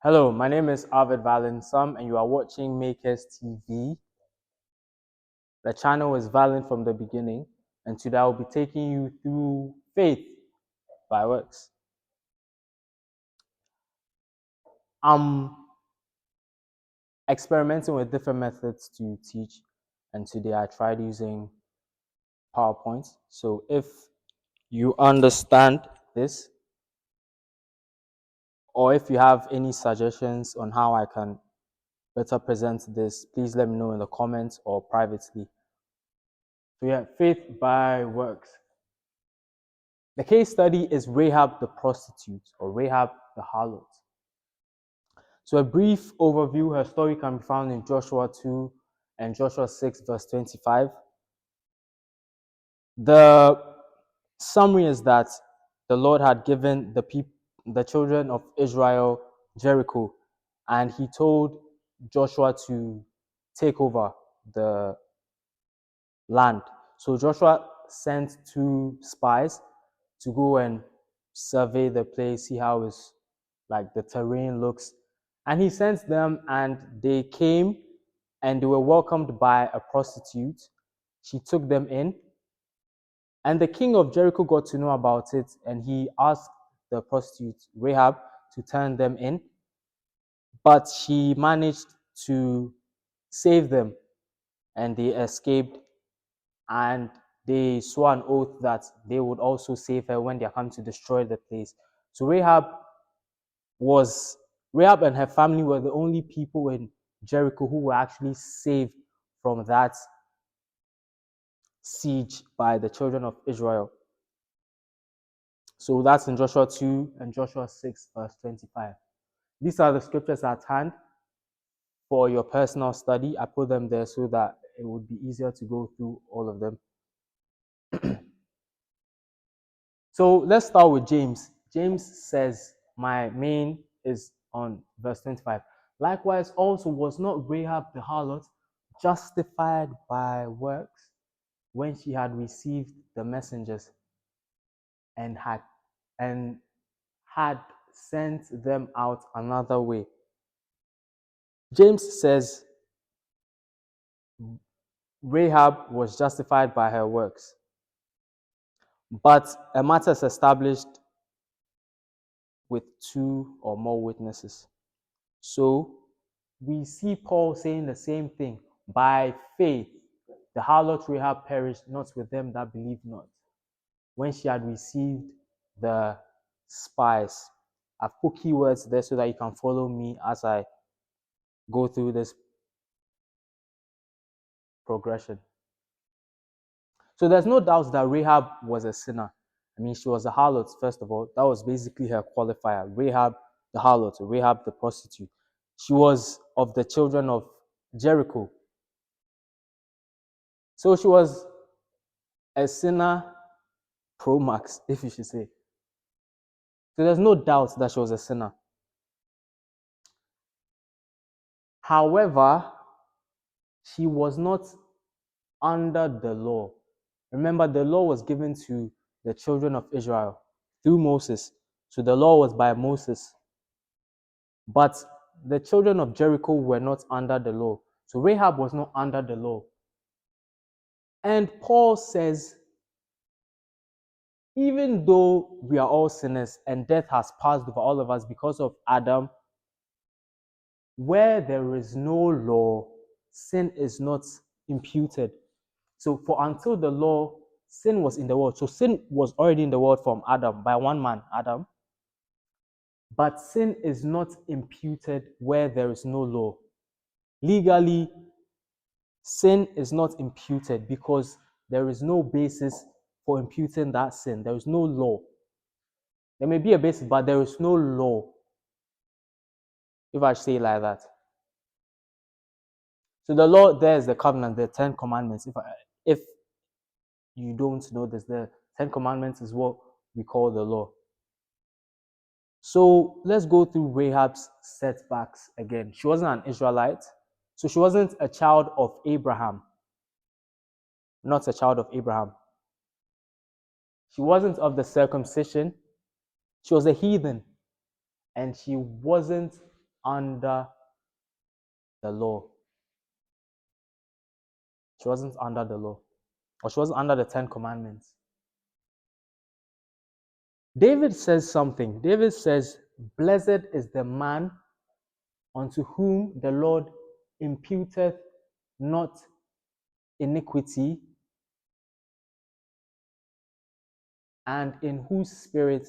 Hello, my name is Arvid Valensam and you are watching Makers TV. The channel is Valent from the beginning, and today I will be taking you through faith by works. I'm experimenting with different methods to teach, and today I tried using PowerPoint. So if you understand this, or if you have any suggestions on how I can better present this, please let me know in the comments or privately. So yeah, faith by works. The case study is Rahab the prostitute, or Rahab the harlot. So a brief overview, her story can be found in Joshua 2 and Joshua 6 verse 25. The summary is that the Lord had given the children of Israel Jericho, and he told Joshua to take over the land. So Joshua sent 2 spies to go and survey the place, see how it's like the terrain looks. And he sent them, and they came and they were welcomed by a prostitute. She took them in, and the king of Jericho got to know about it, and he asked the prostitute Rahab to turn them in, but she managed to save them, and they escaped, and they swore an oath that they would also save her when they come to destroy the place. So Rahab and her family were the only people in Jericho who were actually saved from that siege by the children of Israel. So that's in Joshua 2 and Joshua 6 verse 25. These are the scriptures at hand for your personal study. I put them there so that it would be easier to go through all of them. So let's start with James. James says, my main is on verse 25. Likewise, also was not Rahab the harlot justified by works when she had received the messengers and had sent them out another way? James says Rahab was justified by her works, but a matter is established with 2 or more witnesses. So we see Paul saying the same thing. By faith, the harlot Rahab perished not with them that believed not, when she had received the spies. I've put keywords there so that you can follow me as I go through this progression. So there's no doubt that Rahab was a sinner. I mean, she was a harlot, first of all. That was basically her qualifier. Rahab the harlot, Rahab the prostitute. She was of the children of Jericho. So she was a sinner pro max, if you should say. So there's no doubt that she was a sinner. However, she was not under the law. Remember, the law was given to the children of Israel through Moses. So the law was by Moses. But the children of Jericho were not under the law. So Rahab was not under the law. And Paul says, even though we are all sinners and death has passed over all of us because of Adam, where there is no law, sin is not imputed. So for until the law, sin was in the world. So sin was already in the world from Adam, by one man, Adam. But sin is not imputed where there is no law. Legally, sin is not imputed because there is no basis for imputing that sin. There is no law. There may be a basis, but there is no law, if I say it like that. So the law there is the covenant, the 10 commandments. If you don't know this, the 10 commandments is what we call the law. So let's go through Rahab's setbacks again. She wasn't an Israelite, so she wasn't a child of Abraham. Not a child of Abraham. She wasn't of the circumcision. She was a heathen, and she wasn't under the law. She wasn't under the law, or she wasn't under the 10 Commandments. David says something. David says, "Blessed is the man unto whom the Lord imputeth not iniquity, and in whose spirit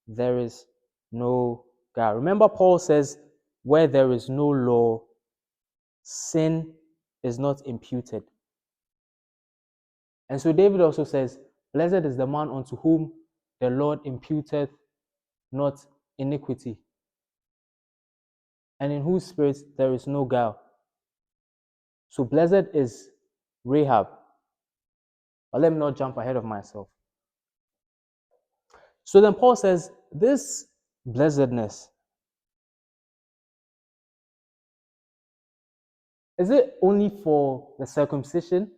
there is no guile." Remember, Paul says, where there is no law, sin is not imputed. And so David also says, "Blessed is the man unto whom the Lord imputeth not iniquity, and in whose spirit there is no guile." So blessed is Rahab. But let me not jump ahead of myself. So then Paul says, this blessedness, is it only for the circumcision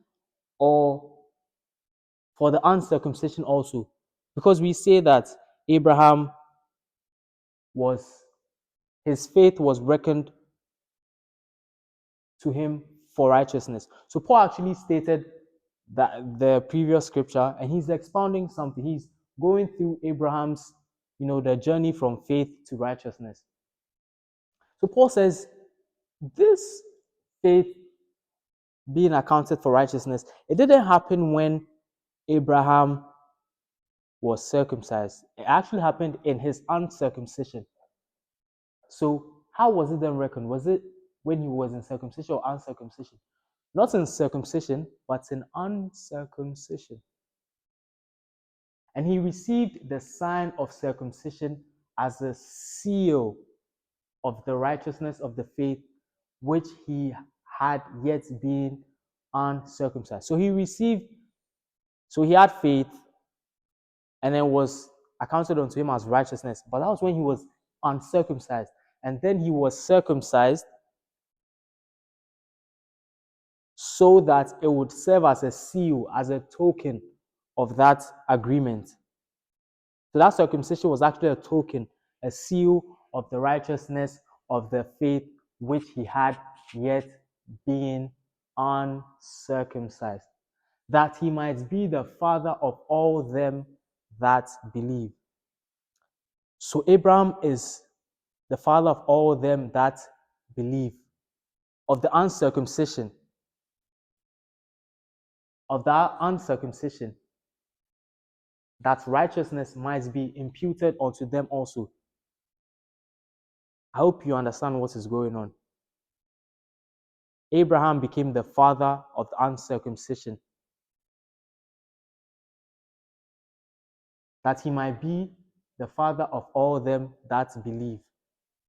or for the uncircumcision also? Because we say that Abraham his faith was reckoned to him for righteousness. So Paul actually stated that the previous scripture, and he's expounding something. He's going through Abraham's, the journey from faith to righteousness. So Paul says, this faith being accounted for righteousness, it didn't happen when Abraham was circumcised. It actually happened in his uncircumcision. So how was it then reckoned? Was it when he was in circumcision or uncircumcision? Not in circumcision, but in uncircumcision. And he received the sign of circumcision as a seal of the righteousness of the faith which he had yet been uncircumcised. So he had faith, and it was accounted unto him as righteousness. But that was when he was uncircumcised. And then he was circumcised so that it would serve as a seal, as a token of that agreement. So that circumcision was actually a token, a seal of the righteousness of the faith which he had yet been uncircumcised, that he might be the father of all them that believe. So Abraham is the father of all them that believe, of the uncircumcision, of that uncircumcision, that righteousness might be imputed unto them also. I hope you understand what is going on. Abraham became the father of the uncircumcision, that he might be the father of all them that believe.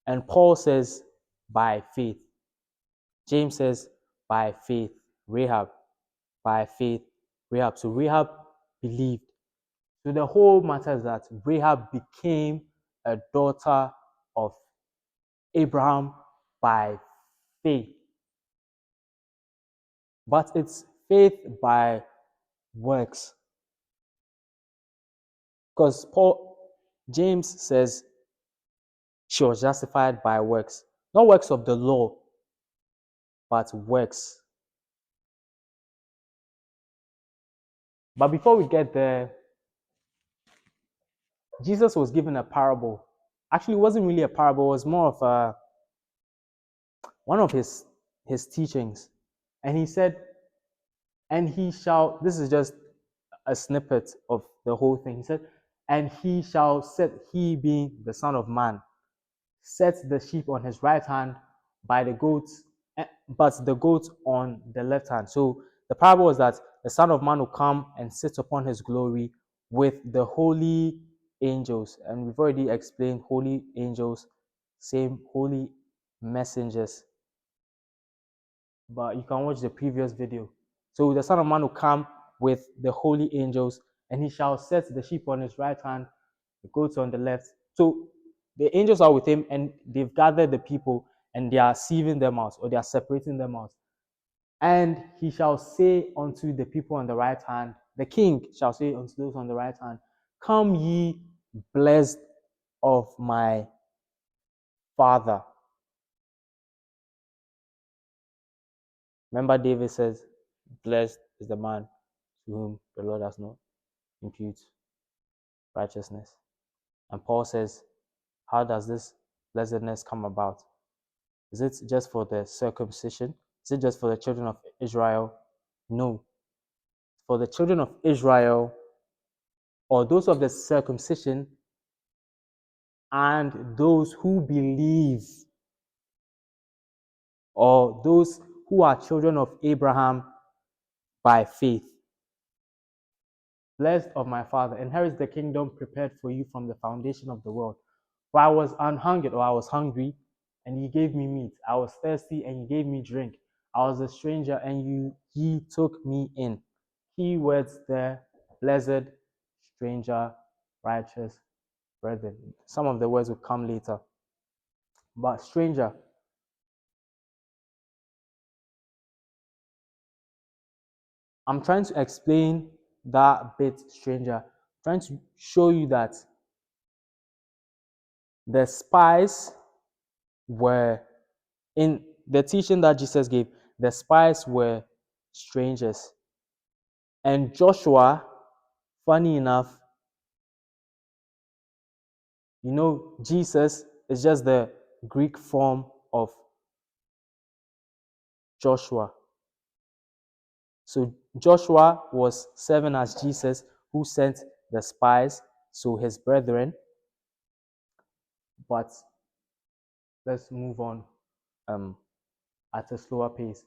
And Paul says, by faith. James says, by faith. Rahab, by faith. Rahab. So Rahab believed. So the whole matter is that Rahab became a daughter of Abraham by faith. But it's faith by works. Because James says she was justified by works. Not works of the law, but works. But before we get there, Jesus was given a parable. Actually, it wasn't really a parable. It was more of one of his teachings. And he said, and he shall, this is just a snippet of the whole thing. He said, and he shall set, he being the Son of Man, sets the sheep on his right hand by the goats, but the goats on the left hand. So the parable is that the Son of Man will come and sit upon his glory with the holy angels. And we've already explained holy angels, same holy messengers. But you can watch the previous video. So the Son of Man will come with the holy angels, and he shall set the sheep on his right hand, the goats on the left. So the angels are with him, and they've gathered the people, and they are sieving them out, or they are separating them out. And he shall say unto the people on the right hand, the king shall say unto those on the right hand, come ye blessed of my Father, Remember, David says, "Blessed is the man to whom the Lord has not imputed righteousness." And Paul says, how does this blessedness come about? Is it just for the circumcision? Is it just for the children of Israel? No. For the children of Israel, or those of the circumcision, and those who believe, or those who are children of Abraham by faith. Blessed of my Father, inherits the kingdom prepared for you from the foundation of the world. For I was unhungered, or I was hungry, and ye gave me meat. I was thirsty, and ye gave me drink. I was a stranger, and ye took me in. Key words there: blessed, stranger, righteous, brethren. Some of the words will come later. But stranger, I'm trying to explain that bit stranger. I'm trying to show you that the spies were, in the teaching that Jesus gave, the spies were strangers. And Joshua, funny enough, Jesus is just the Greek form of Joshua. So Joshua was serving as Jesus, who sent the spies, so his brethren. But let's move on at a slower pace.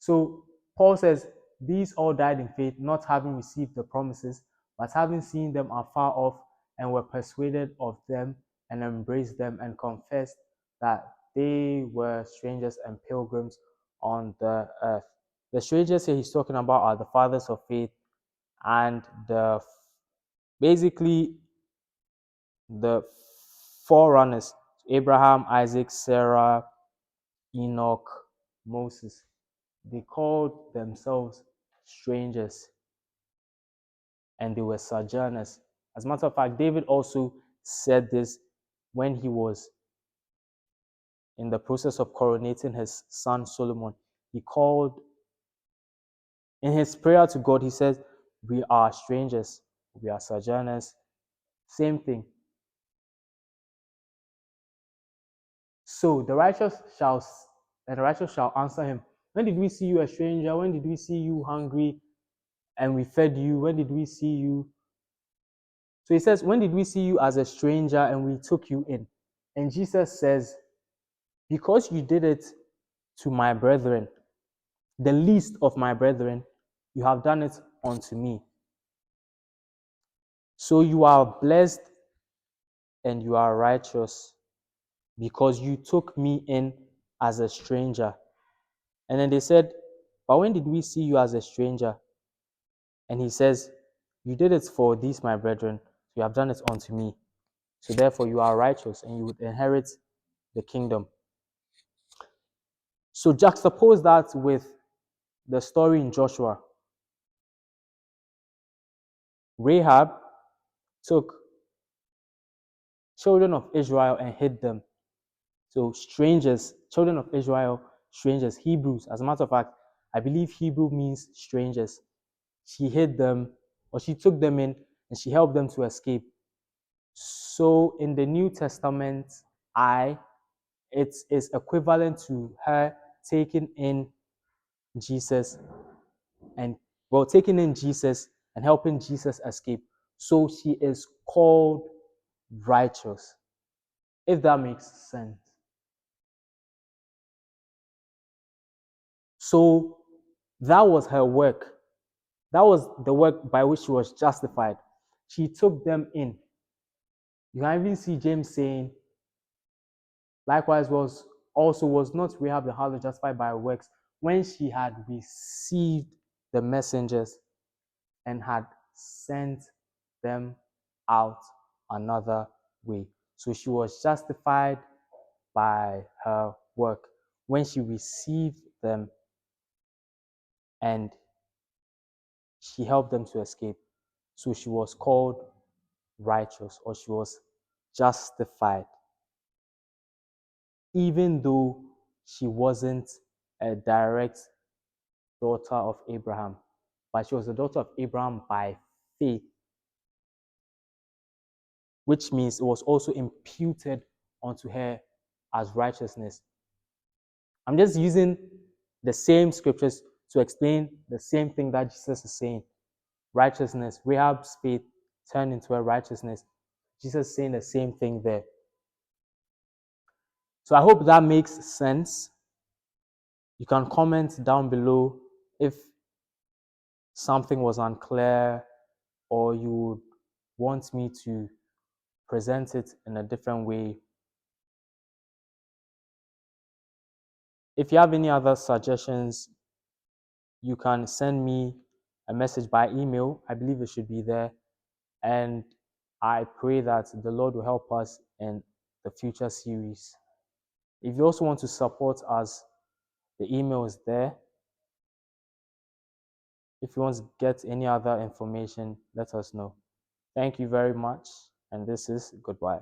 So Paul says, these all died in faith, not having received the promises, but having seen them afar off, and were persuaded of them, and embraced them, and confessed that they were strangers and pilgrims on the earth. The strangers here he's talking about are the fathers of faith, and basically the forerunners: Abraham, Isaac, Sarah, Enoch, Moses. They called themselves strangers, and they were sojourners. As a matter of fact, David also said this when he was in the process of coronating his son Solomon. He called, in his prayer to God, he says, we are strangers, we are sojourners. Same thing. So the righteous shall answer him, when did we see you a stranger? When did we see you hungry and we fed you? When did we see you? So he says, when did we see you as a stranger and we took you in? And Jesus says, because you did it to my brethren, the least of my brethren, you have done it unto me. So you are blessed and you are righteous because you took me in as a stranger. And then they said, but when did we see you as a stranger? And he says, you did it for these my brethren, you have done it unto me. So therefore you are righteous and you would inherit the kingdom. So juxtapose that with the story in Joshua. Rahab took children of Israel and hid them. So strangers, children of Israel, strangers, Hebrews. As a matter of fact, I believe Hebrew means strangers. She hid them, or she took them in, and she helped them to escape. So in the New Testament, it is equivalent to her taking in Jesus taking in Jesus and helping Jesus escape. So she is called righteous, if that makes sense. So that was her work. That was the work by which she was justified. She took them in. You can even see James saying, likewise was not Rahab the harlot justified by works when she had received the messengers and had sent them out another way. So she was justified by her work when she received them and she helped them to escape. So she was called righteous, or she was justified, even though she wasn't a direct daughter of Abraham, but she was the daughter of Abraham by faith, which means it was also imputed unto her as righteousness. I'm just using the same scriptures to explain the same thing that Jesus is saying. Righteousness, Rahab's faith turned into her righteousness. Jesus is saying the same thing there. So I hope that makes sense. You can comment down below if something was unclear or you would want me to present it in a different way. If you have any other suggestions, you can send me a message by email. I believe it should be there. And I pray that the Lord will help us in the future series. If you also want to support us, the email is there. If you want to get any other information, let us know. Thank you very much, and this is goodbye.